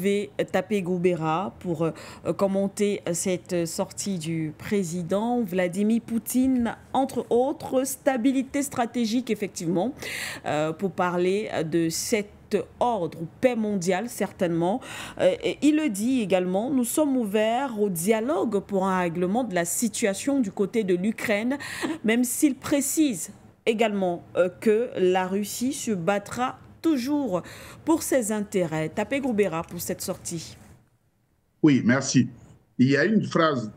retrouver Tapé Goubera pour commenter cette sortie du président Vladimir Poutine, entre autres, stabilité stratégique, effectivement, pour parler de cette ordre ou paix mondiale, certainement. Et il le dit également, nous sommes ouverts au dialogue pour un règlement de la situation du côté de l'Ukraine, même s'il précise également que la Russie se battra toujours pour ses intérêts. Tapé Goubera pour cette sortie. Oui, merci. Il y a une phrase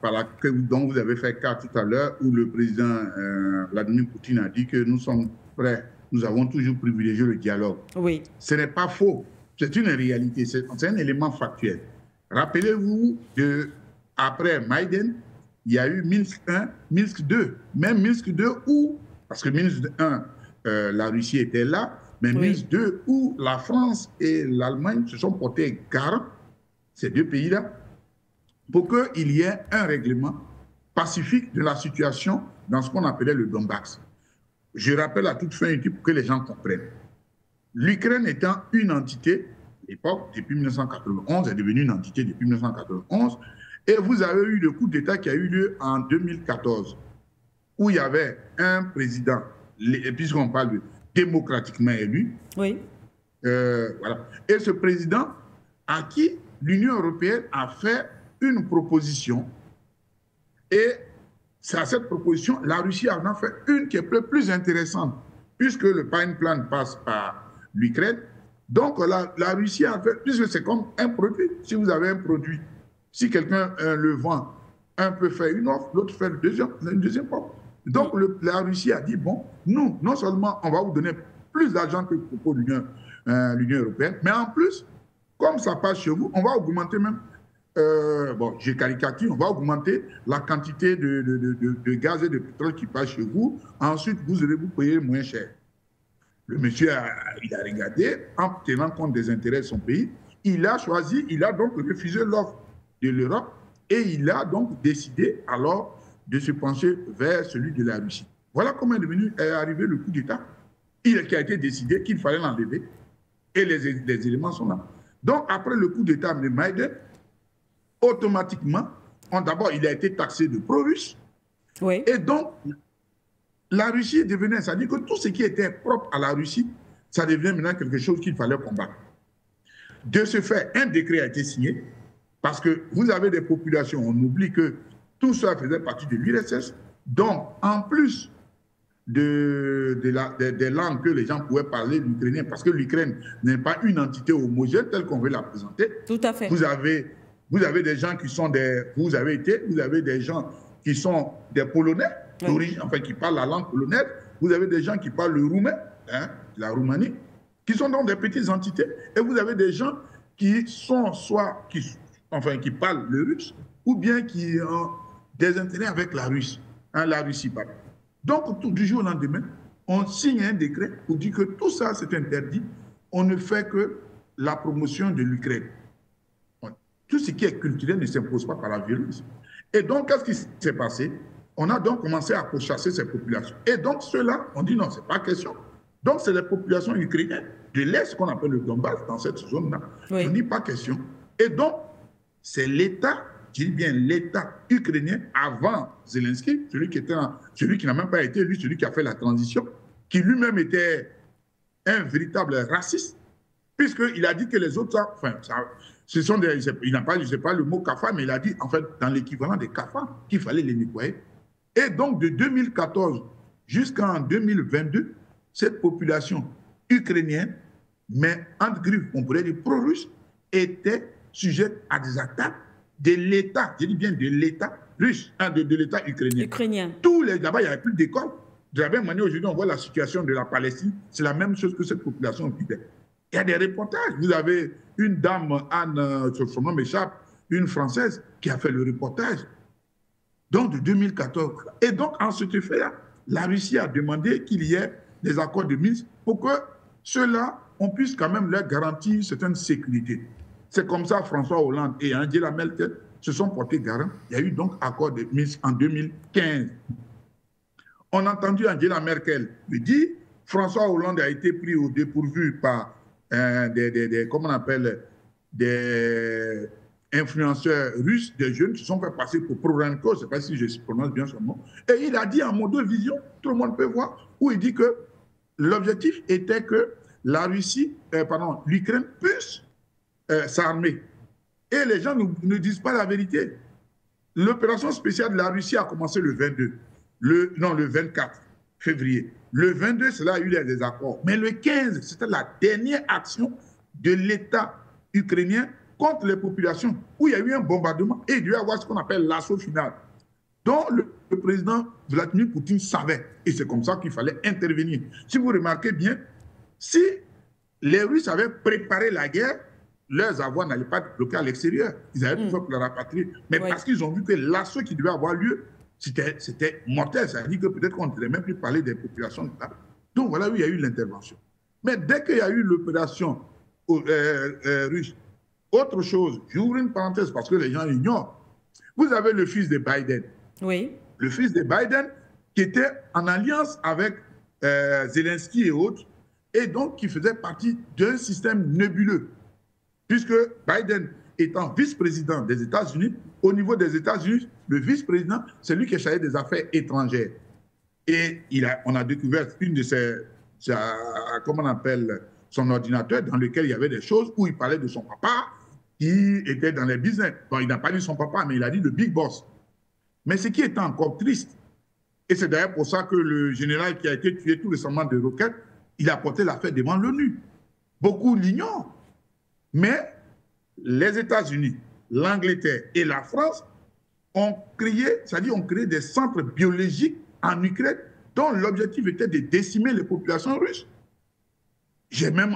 dont vous avez fait cas tout à l'heure où le président Vladimir Poutine a dit que nous sommes prêts, nous avons toujours privilégié le dialogue. Oui. Ce n'est pas faux, c'est une réalité, c'est un élément factuel. Rappelez-vous, après Maïden, il y a eu Minsk 1, Minsk 2, même Minsk 2 où, parce que Minsk 1, la Russie était là, mais oui. Minsk 2 où la France et l'Allemagne se sont portés garant, ces deux pays-là, pour qu'il y ait un règlement pacifique de la situation dans ce qu'on appelait le Donbass. Je rappelle à toute fin utile pour que les gens comprennent. L'Ukraine étant une entité, à l'époque, depuis 1991, est devenue une entité depuis 1991, et vous avez eu le coup d'État qui a eu lieu en 2014, où il y avait un président, puisqu'on parle de démocratiquement élu, oui. Voilà. Et ce président à qui l'Union européenne a fait une proposition, et c'est à cette proposition, la Russie en a fait une qui est plus intéressante, puisque le pipeline passe par l'Ukraine. Donc la Russie a fait, puisque c'est comme un produit, si vous avez un produit, si quelqu'un le vend, un peut faire une offre, l'autre fait une deuxième offre. Donc la Russie a dit, bon, nous, non seulement on va vous donner plus d'argent que pour l'Union européenne, mais en plus, comme ça passe chez vous, on va augmenter même, bon, j'ai caricature, on va augmenter la quantité de gaz et de pétrole qui passe chez vous. Ensuite, vous allez vous payer moins cher. Le monsieur, il a regardé, en tenant compte des intérêts de son pays, il a choisi, il a donc refusé l'offre de l'Europe et il a donc décidé alors de se pencher vers celui de la Russie. Voilà comment est arrivé le coup d'État. Qui a été décidé qu'il fallait l'enlever et les éléments sont là. Donc, après le coup d'État de Maïden, automatiquement, d'abord, il a été taxé de pro-russe. Oui. Et donc, la Russie devenait, c'est-à-dire que tout ce qui était propre à la Russie, ça devient maintenant quelque chose qu'il fallait combattre. De ce fait, un décret a été signé, parce que vous avez des populations, on oublie que tout ça faisait partie de l'URSS. Donc, en plus des langues que les gens pouvaient parler, l'ukrainien, parce que l'Ukraine n'est pas une entité homogène telle qu'on veut la présenter. Tout à fait. Vous avez des gens qui sont vous avez des gens qui sont des Polonais, d'origine, enfin qui parlent la langue polonaise. Vous avez des gens qui parlent le roumain, hein, la Roumanie, qui sont dans des petites entités. Et vous avez des gens qui sont qui parlent le russe, ou bien qui ont des intérêts avec la Russie, hein, la Russie, pardon. Donc, du jour au lendemain, on signe un décret pour dire que tout ça, c'est interdit. On ne fait que la promotion de l'Ukraine. Tout ce qui est culturel ne s'impose pas par la violence. Et donc, qu'est-ce qui s'est passé? On a donc commencé à pourchasser ces populations. Et donc, ceux-là, on dit non, ce n'est pas question. Donc, c'est les populations ukrainiennes de l'Est qu'on appelle le Donbass, dans cette zone-là. Oui. On dit pas question. Et donc, c'est l'État, je dis bien l'État ukrainien avant Zelensky, celui qui n'a même pas été élu, celui qui a fait la transition, qui lui-même était un véritable raciste, puisqu'il a dit que les autres, enfin, ce sont des, il n'a pas, je ne sais pas le mot cafard, mais il a dit, en fait, dans l'équivalent des cafards, qu'il fallait les nettoyer. Et donc, de 2014 jusqu'en 2022, cette population ukrainienne, mais entre griffes, on pourrait dire pro-russe, était sujette à des attaques de l'État, je dis bien de l'État russe, hein, de l'État ukrainien. Là-bas, il n'y avait plus d'école. De la même manière, aujourd'hui, on voit la situation de la Palestine, c'est la même chose que cette population vivait. Il y a des reportages. Vous avez une dame, Anne, son nom m'échappe, une Française, qui a fait le reportage. Donc, de 2014. Et donc, en cet effet-là, la Russie a demandé qu'il y ait des accords de Minsk pour que ceux-là, on puisse quand même leur garantir certaine sécurité. C'est comme ça François Hollande et Angela Merkel se sont portés garant. Il y a eu donc accord de Minsk en 2015. On a entendu Angela Merkel lui dire, François Hollande a été pris au dépourvu par comment on appelle, des influenceurs russes, des jeunes qui se sont fait passer pour Prorenko, je ne sais pas si je prononce bien son nom, et il a dit en mode de vision, tout le monde peut voir, où il dit que l'objectif était que la Russie, pardon, l'Ukraine puisse s'armer. Et les gens ne disent pas la vérité. L'opération spéciale de la Russie a commencé le 22, le 24 février. Le 22, cela a eu les désaccords. Mais le 15, c'était la dernière action de l'État ukrainien contre les populations, où il y a eu un bombardement et il devait y avoir ce qu'on appelle l'assaut final, dont le président Vladimir Poutine savait. Et c'est comme ça qu'il fallait intervenir. Si vous remarquez bien, si les Russes avaient préparé la guerre, leurs avoirs n'allaient pas être bloqués à l'extérieur. Ils avaient tout fait pour la rapatrier. Mais parce qu'ils ont vu que l'assaut qui devait avoir lieu, c'était mortel. Ça veut dire que peut-être qu'on ne devrait même plus parler des populations. Donc voilà où il y a eu l'intervention. Mais dès qu'il y a eu l'opération russe, autre chose, j'ouvre une parenthèse parce que les gens ignorent. Vous avez le fils de Biden. Oui. Le fils de Biden qui était en alliance avec Zelensky et autres, et donc qui faisait partie d'un système nébuleux. Puisque Biden étant vice-président des États-Unis, au niveau des États-Unis, le vice-président, c'est lui qui est chargé des affaires étrangères. Et on a découvert une de comment on appelle, son ordinateur dans lequel il y avait des choses où il parlait de son papa qui était dans les business. Bon, il n'a pas dit son papa, mais il a dit le big boss. Mais ce qui est encore triste, et c'est d'ailleurs pour ça que le général qui a été tué tout récemment de roquettes, il a porté l'affaire devant l'ONU. Beaucoup l'ignorent. Mais les États-Unis, l'Angleterre et la France ont créé, c'est-à-dire ont créé des centres biologiques en Ukraine dont l'objectif était de décimer les populations russes. J'ai même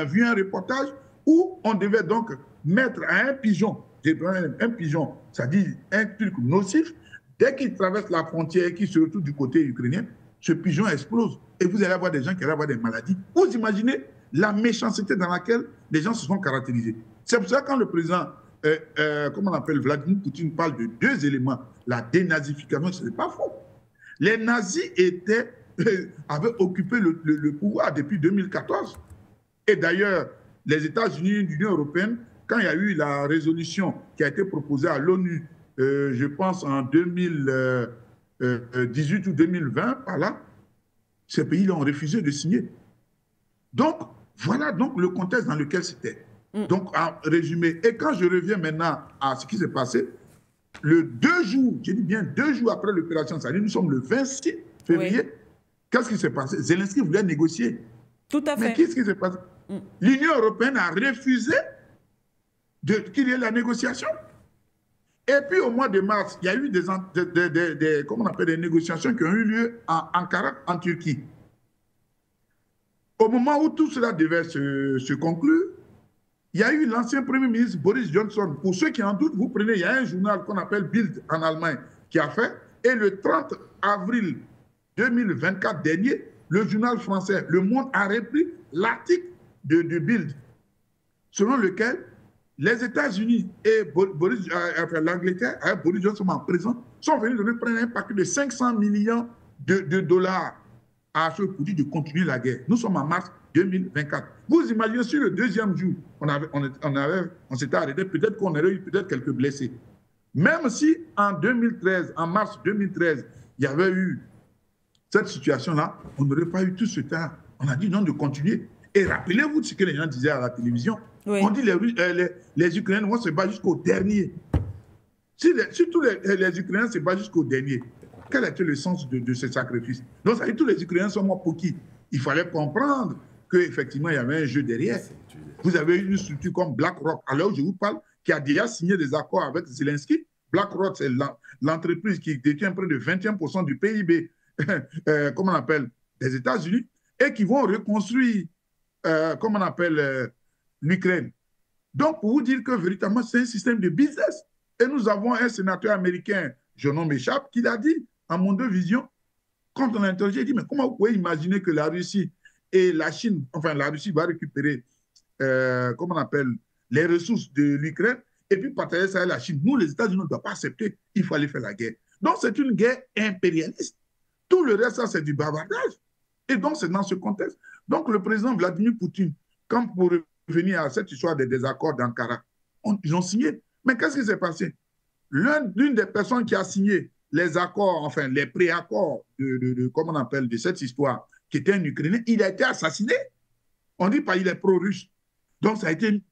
vu un reportage où on devait donc mettre à un pigeon, c'est-à-dire un truc nocif, dès qu'il traverse la frontière et qu'il se retrouve du côté ukrainien, ce pigeon explose. Et vous allez avoir des gens qui allaient avoir des maladies. Vous imaginez la méchanceté dans laquelle les gens se sont caractérisés. C'est pour ça que quand le président, comment on appelle, Vladimir Poutine parle de deux éléments, la dénazification, ce n'est pas faux. Les nazis avaient occupé le pouvoir depuis 2014. Et d'ailleurs, les États-Unis, l'Union européenne, quand il y a eu la résolution qui a été proposée à l'ONU, je pense en 2018 ou 2020, par là, ces pays ont refusé de signer. Donc, voilà donc le contexte dans lequel c'était. Donc, en résumé, et quand je reviens maintenant à ce qui s'est passé, le 2 jours, je dis bien 2 jours après l'opération, c'est-à-dire nous sommes le 26 février, qu'est-ce qui s'est passé? Zelensky voulait négocier. Tout à fait. Mais qu'est-ce qui s'est passé? L'Union européenne a refusé qu'il y ait la négociation. Et puis au mois de mars, il y a eu comment on appelle, des négociations qui ont eu lieu à Ankara, en Turquie. Au moment où tout cela devait se conclure, il y a eu l'ancien Premier ministre Boris Johnson. Pour ceux qui en doutent, vous prenez, il y a un journal qu'on appelle Bild en Allemagne qui a fait. Et le 30 avril 2024 dernier, le journal français Le Monde a repris l'article de Bild, selon lequel les États-Unis et l'Angleterre, avec Boris Johnson en présent, sont venus de prendre un paquet de 500 millions de dollars à ce produit de continuer la guerre. Nous sommes en mars 2024. Vous imaginez, sur le deuxième jour, on s'était arrêté, peut-être qu'on aurait eu quelques blessés. Même si en mars 2013, il y avait eu cette situation-là, on n'aurait pas eu tout ce temps. On a dit non de continuer. Et rappelez-vous de ce que les gens disaient à la télévision. Oui. On dit les Ukrainiens vont se battre jusqu'au dernier. Si tous les Ukrainiens se battent jusqu'au dernier, quel était le sens de ce sacrifice? Donc, ça veut dire que tous les Ukrainiens sont morts pour qui? Il fallait comprendre qu'effectivement, il y avait un jeu derrière. Vous avez une structure comme BlackRock, à l'heure où je vous parle, qui a déjà signé des accords avec Zelensky. BlackRock, c'est l'entreprise qui détient près de 21% du PIB, comment on appelle, des États-Unis, et qui vont reconstruire, comment on appelle, l'Ukraine. Donc, pour vous dire que véritablement, c'est un système de business. Et nous avons un sénateur américain, je nom m'échappe, qui l'a dit à Monde Vision, quand on l'a interrogé, il dit, mais comment vous pouvez imaginer que la Russie et la Chine, enfin la Russie va récupérer, comment on appelle, les ressources de l'Ukraine et puis partager ça avec la Chine. Nous, les États-Unis, ne doivent pas accepter, il faut aller faire la guerre. Donc, c'est une guerre impérialiste. Tout le reste, ça, c'est du bavardage. Et donc, c'est dans ce contexte. Donc, le président Vladimir Poutine, quand pour revenir à cette histoire des désaccords d'Ankara. Ils ont signé. Mais qu'est-ce qui s'est passé? L'une des personnes qui a signé les accords, enfin les préaccords comment on appelle, de cette histoire, qui était un Ukrainien, il a été assassiné. On dit pas qu'il est pro-russe. Donc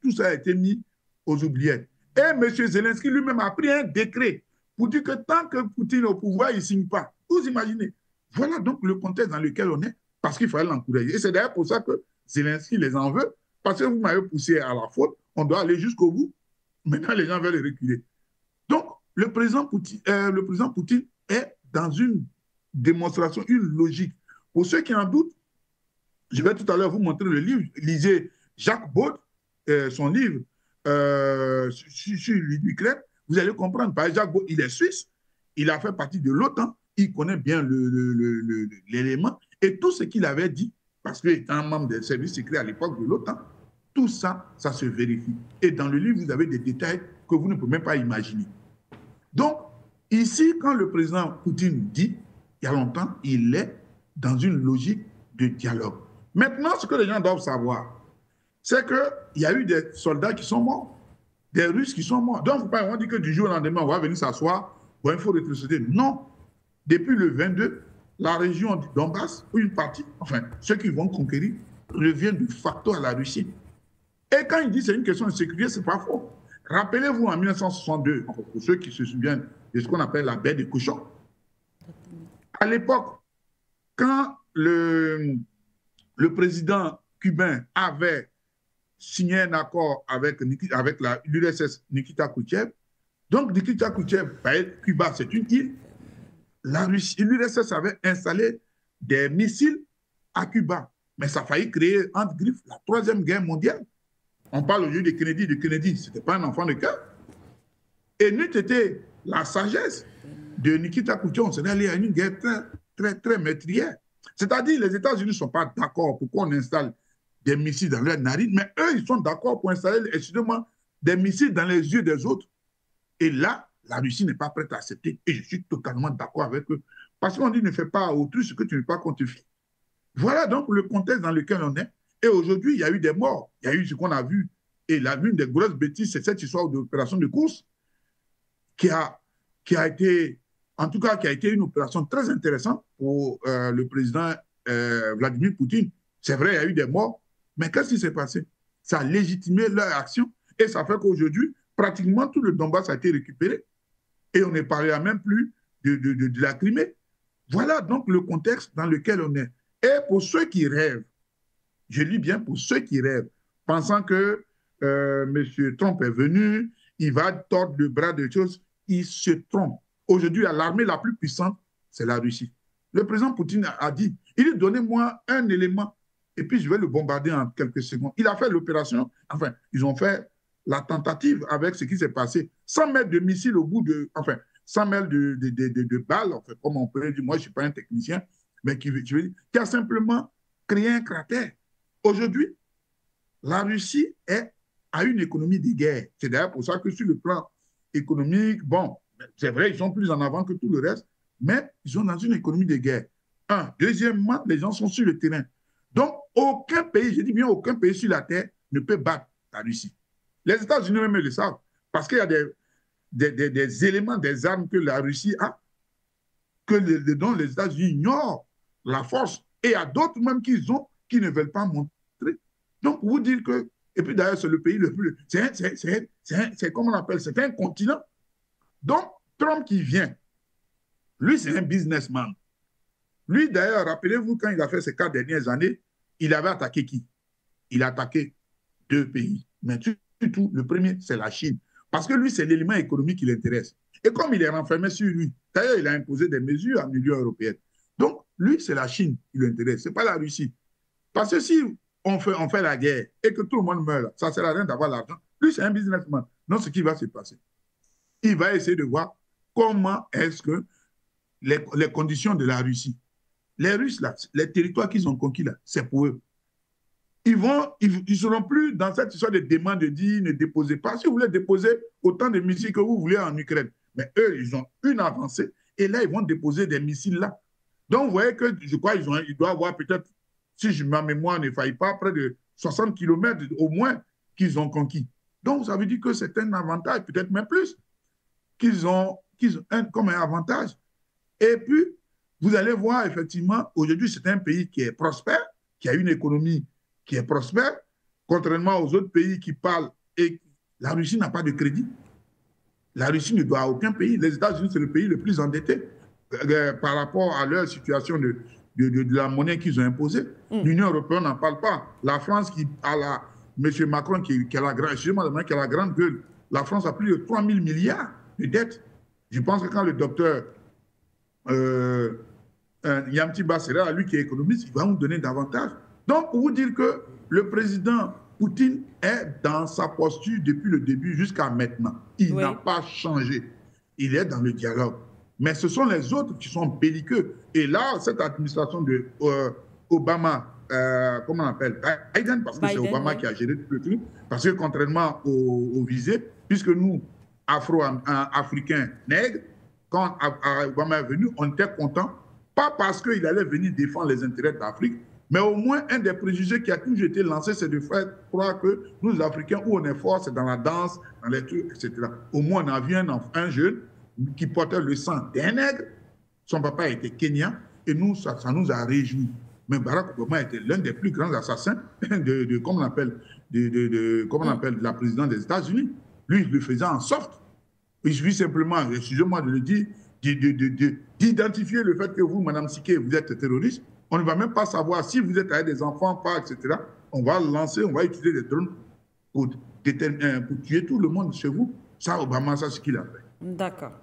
tout ça a été mis aux oubliettes. Et M. Zelensky lui-même a pris un décret pour dire que tant que Poutine est au pouvoir, il ne signe pas. Vous imaginez? Voilà donc le contexte dans lequel on est, parce qu'il fallait l'encourager. Et c'est d'ailleurs pour ça que Zelensky les en veut, parce que vous m'avez poussé à la faute, on doit aller jusqu'au bout. Maintenant, les gens veulent reculer. Donc, le président Poutine est dans une démonstration, une logique. Pour ceux qui en doutent, je vais tout à l'heure vous montrer le livre. Lisez Jacques Baud, son livre sur l'Ukraine. Vous allez comprendre. Par Jacques Baud, il est suisse. Il a fait partie de l'OTAN. Il connaît bien l'élément. Et tout ce qu'il avait dit, parce qu'il était un membre des services secrets à l'époque de l'OTAN, tout ça, ça se vérifie. Et dans le livre, vous avez des détails que vous ne pouvez même pas imaginer. Donc, ici, quand le président Poutine dit, il y a longtemps, il est dans une logique de dialogue. Maintenant, ce que les gens doivent savoir, c'est qu'il y a eu des soldats qui sont morts, des Russes qui sont morts. Donc, il ne faut pas dire que du jour au lendemain, on va venir s'asseoir, bon, il faut rétrocéder. Non. Depuis le 22, la région du Donbass, une partie, enfin, ceux qui vont conquérir, reviennent de facto à la Russie. Et quand il dit que c'est une question de sécurité, ce n'est pas faux. Rappelez-vous en 1962, pour ceux qui se souviennent de ce qu'on appelle la baie des cochons. À l'époque, quand le président cubain avait signé un accord avec l'URSS Nikita Khrouchtchev, donc Nikita Khrouchtchev, Cuba, c'est une île, l'URSS avait installé des missiles à Cuba. Mais ça a failli créer, entre griffes, la Troisième Guerre mondiale. On parle aujourd'hui de Kennedy. De Kennedy, ce n'était pas un enfant de cœur. Et n'eût été la sagesse de Nikita Khrouchtchev, on serait allé à une guerre très, très, très meurtrière. C'est-à-dire, les États-Unis ne sont pas d'accord pour qu'on installe des missiles dans leurs narines, mais eux, ils sont d'accord pour installer, excusez-moi, des missiles dans les yeux des autres. Et là, la Russie n'est pas prête à accepter. Et je suis totalement d'accord avec eux. Parce qu'on dit ne fais pas à autrui ce que tu ne veux pas qu'on te fie. Voilà donc le contexte dans lequel on est. Et aujourd'hui, il y a eu des morts. Il y a eu ce qu'on a vu. Et l'une des grosses bêtises, c'est cette histoire d'opération de course qui a été, en tout cas, qui a été une opération très intéressante pour le président Vladimir Poutine. C'est vrai, il y a eu des morts, mais qu'est-ce qui s'est passé? Ça a légitimé leur action et ça fait qu'aujourd'hui, pratiquement tout le Donbass a été récupéré. Et on ne parlera même plus de la Crimée. Voilà donc le contexte dans lequel on est. Et pour ceux qui rêvent, je lis bien pour ceux qui rêvent, pensant que M. Trump est venu, il va tordre le bras de choses, il se trompe. Aujourd'hui, l'armée la plus puissante, c'est la Russie. Le président Poutine a dit, il dit, donnez-moi un élément, et puis je vais le bombarder en quelques secondes. Il a fait l'opération, enfin, ils ont fait la tentative avec ce qui s'est passé, 100 mètres de missiles au bout de, enfin, 100 mètres de balles, en fait, comme on peut dire, moi je ne suis pas un technicien, mais qui a simplement créé un cratère. Aujourd'hui, la Russie a une économie de guerre. C'est d'ailleurs pour ça que sur le plan économique, bon, c'est vrai, ils sont plus en avant que tout le reste, mais ils sont dans une économie de guerre. Un. Deuxièmement, les gens sont sur le terrain. Donc, aucun pays, je dis bien aucun pays sur la Terre ne peut battre la Russie. Les États-Unis même le savent, parce qu'il y a des éléments, des armes que la Russie a, dont les États-Unis ignorent la force. Et il y a d'autres même qu'ils ont qui ne veulent pas montrer. Donc, vous dire que, et puis d'ailleurs, c'est le pays le plus, c'est comme on appelle, c'est un continent. Donc, Trump qui vient, lui, c'est un businessman. Lui, d'ailleurs, rappelez-vous, quand il a fait ces 4 dernières années, il avait attaqué qui? Il a attaqué 2 pays. Mais tout, le premier, c'est la Chine. Parce que lui, c'est l'élément économique qui l'intéresse. Et comme il est renfermé sur lui, d'ailleurs, il a imposé des mesures à l'Union européenne. Donc, lui, c'est la Chine qui l'intéresse, ce n'est pas la Russie. Parce que si on fait la guerre et que tout le monde meurt, ça ne sert à rien d'avoir l'argent. Lui, c'est un businessman. Non, ce qui va se passer. Il va essayer de voir comment est-ce que les conditions de la Russie, les Russes, là, les territoires qu'ils ont conquis, là, c'est pour eux. Ils ne seront plus dans cette histoire de demande de dire ne déposez pas. Si vous voulez déposer autant de missiles que vous voulez en Ukraine, mais eux, ils ont une avancée et là, ils vont déposer des missiles là. Donc, vous voyez que je crois qu'ils doivent avoir peut-être, si ma mémoire ne faille pas, près de 60 kilomètres au moins qu'ils ont conquis. Donc, ça veut dire que c'est un avantage, peut-être même plus, qu'ils ont comme un avantage. Et puis, vous allez voir, effectivement, aujourd'hui, c'est un pays qui est prospère, qui a une économie qui est prospère, contrairement aux autres pays qui parlent. Et la Russie n'a pas de crédit. La Russie ne doit à aucun pays. Les États-Unis, c'est le pays le plus endetté par rapport à leur situation de la monnaie qu'ils ont imposée. L'Union européenne n'en parle pas. La France, qui a M. Macron, qui a la grande gueule, la France a plus de 3 000 milliards de dettes. Je pense que quand le docteur Yamti Bassera, lui qui est économiste, il va nous donner davantage. Donc, pour vous dire que le président Poutine est dans sa posture depuis le début jusqu'à maintenant. Il n'a pas changé. Il est dans le dialogue. Mais ce sont les autres qui sont belliqueux. Et là, cette administration de Obama, comment on appelle Biden, parce que c'est Obama qui a géré tout le truc. Parce que contrairement aux visées, puisque nous, Afro-Africains nègres, quand Obama est venu, on était contents. Pas parce qu'il allait venir défendre les intérêts d'Afrique, mais au moins un des préjugés qui a toujours été lancé, c'est de faire croire que nous, Africains, où on est fort, c'est dans la danse, dans les trucs, etc. Au moins, on a vu un jeune qui portait le sang d'un nègre. Son papa était kenyan et nous, ça nous a réjouis. Mais Barack Obama était l'un des plus grands assassins comment on appelle, de la présidence des États-Unis. Lui, il le faisait en sorte. Il suffit simplement, excusez-moi de le dire, d'identifier le fait que vous, Madame Siké, vous êtes terroriste. On ne va même pas savoir si vous êtes avec des enfants, pas, etc. On va lancer, on va utiliser des drones pour tuer tout le monde chez vous. Ça, Obama, ça, c'est ce qu'il a fait. D'accord.